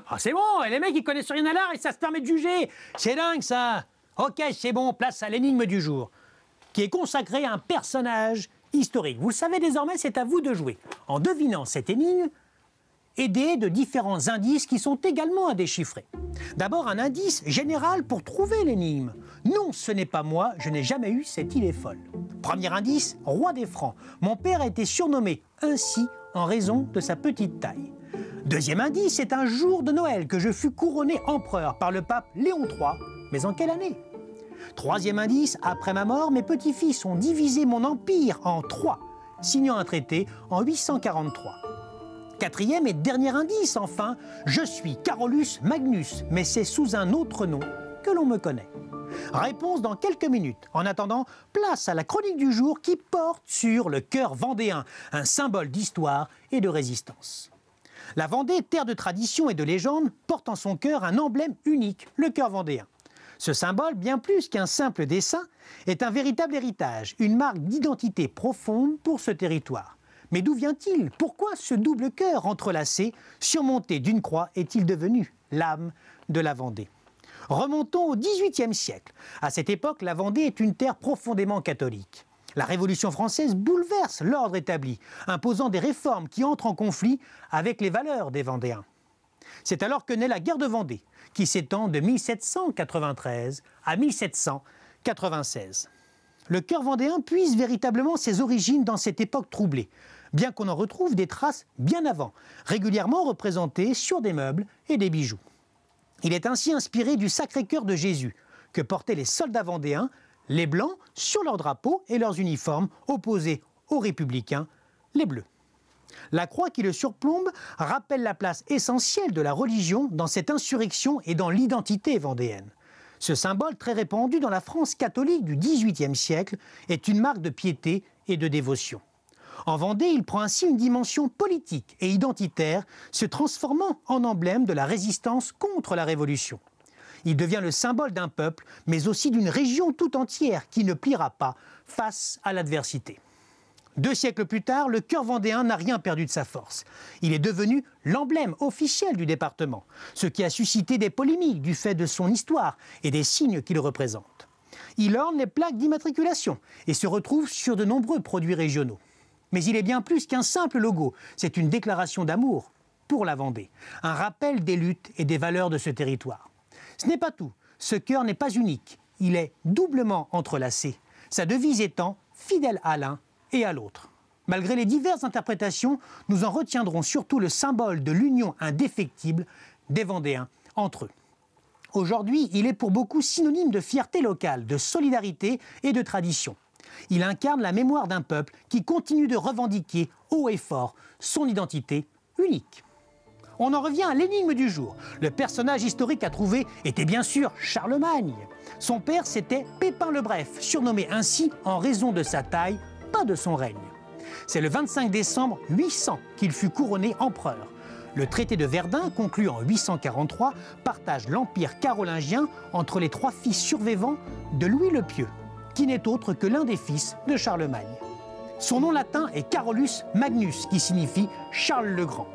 Ah, c'est bon, et les mecs ils connaissent rien à l'art et ça se permet de juger. C'est dingue ça. Ok, c'est bon, place à l'énigme du jour, qui est consacrée à un personnage historique. Vous le savez désormais, c'est à vous de jouer. En devinant cette énigme, aidé de différents indices qui sont également à déchiffrer. D'abord un indice général pour trouver l'énigme. Non, ce n'est pas moi, je n'ai jamais eu cette idée folle. Premier indice, roi des Francs. Mon père a été surnommé ainsi en raison de sa petite taille. Deuxième indice, c'est un jour de Noël que je fus couronné empereur par le pape Léon III. Mais en quelle année? Troisième indice, après ma mort, mes petits-fils ont divisé mon empire en 3, signant un traité en 843. Quatrième et dernier indice, enfin, je suis Carolus Magnus, mais c'est sous un autre nom que l'on me connaît. Réponse dans quelques minutes. En attendant, place à la chronique du jour qui porte sur le cœur vendéen, un symbole d'histoire et de résistance. La Vendée, terre de tradition et de légende, porte en son cœur un emblème unique, le cœur vendéen. Ce symbole, bien plus qu'un simple dessin, est un véritable héritage, une marque d'identité profonde pour ce territoire. Mais d'où vient-il? Pourquoi ce double cœur entrelacé, surmonté d'une croix, est-il devenu l'âme de la Vendée? Remontons au XVIIIe siècle. À cette époque, la Vendée est une terre profondément catholique. La Révolution française bouleverse l'ordre établi, imposant des réformes qui entrent en conflit avec les valeurs des Vendéens. C'est alors que naît la guerre de Vendée, qui s'étend de 1793 à 1796. Le cœur vendéen puise véritablement ses origines dans cette époque troublée, bien qu'on en retrouve des traces bien avant, régulièrement représentées sur des meubles et des bijoux. Il est ainsi inspiré du Sacré-Cœur de Jésus, que portaient les soldats vendéens, les blancs sur leurs drapeaux et leurs uniformes, opposés aux républicains, les bleus. La croix qui le surplombe rappelle la place essentielle de la religion dans cette insurrection et dans l'identité vendéenne. Ce symbole très répandu dans la France catholique du XVIIIe siècle est une marque de piété et de dévotion. En Vendée, il prend ainsi une dimension politique et identitaire, se transformant en emblème de la résistance contre la Révolution. Il devient le symbole d'un peuple, mais aussi d'une région tout entière qui ne pliera pas face à l'adversité. 2 siècles plus tard, le cœur vendéen n'a rien perdu de sa force. Il est devenu l'emblème officiel du département, ce qui a suscité des polémiques du fait de son histoire et des signes qu'il représente. Il orne les plaques d'immatriculation et se retrouve sur de nombreux produits régionaux. Mais il est bien plus qu'un simple logo, c'est une déclaration d'amour pour la Vendée, un rappel des luttes et des valeurs de ce territoire. Ce n'est pas tout, ce cœur n'est pas unique, il est doublement entrelacé, sa devise étant « fidèle à l'un et à l'autre ». Malgré les diverses interprétations, nous en retiendrons surtout le symbole de l'union indéfectible des Vendéens entre eux. Aujourd'hui, il est pour beaucoup synonyme de fierté locale, de solidarité et de tradition. Il incarne la mémoire d'un peuple qui continue de revendiquer haut et fort son identité unique. On en revient à l'énigme du jour. Le personnage historique à trouver était bien sûr Charlemagne. Son père, c'était Pépin le Bref, surnommé ainsi en raison de sa taille, pas de son règne. C'est le 25 décembre 800 qu'il fut couronné empereur. Le traité de Verdun, conclu en 843, partage l'empire carolingien entre les 3 fils survivants de Louis le Pieux, qui n'est autre que l'un des fils de Charlemagne. Son nom latin est Carolus Magnus, qui signifie Charles le Grand.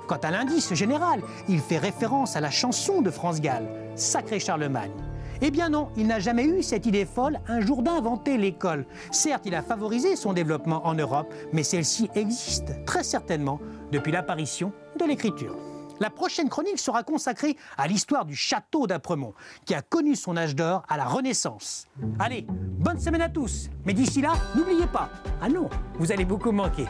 Quant à l'indice général, il fait référence à la chanson de France Gall, Sacré Charlemagne. Eh bien non, il n'a jamais eu cette idée folle un jour d'inventer l'école. Certes, il a favorisé son développement en Europe, mais celle-ci existe très certainement depuis l'apparition de l'écriture. La prochaine chronique sera consacrée à l'histoire du château d'Apremont, qui a connu son âge d'or à la Renaissance. Allez, bonne semaine à tous, mais d'ici là, n'oubliez pas, ah non, vous allez beaucoup manquer.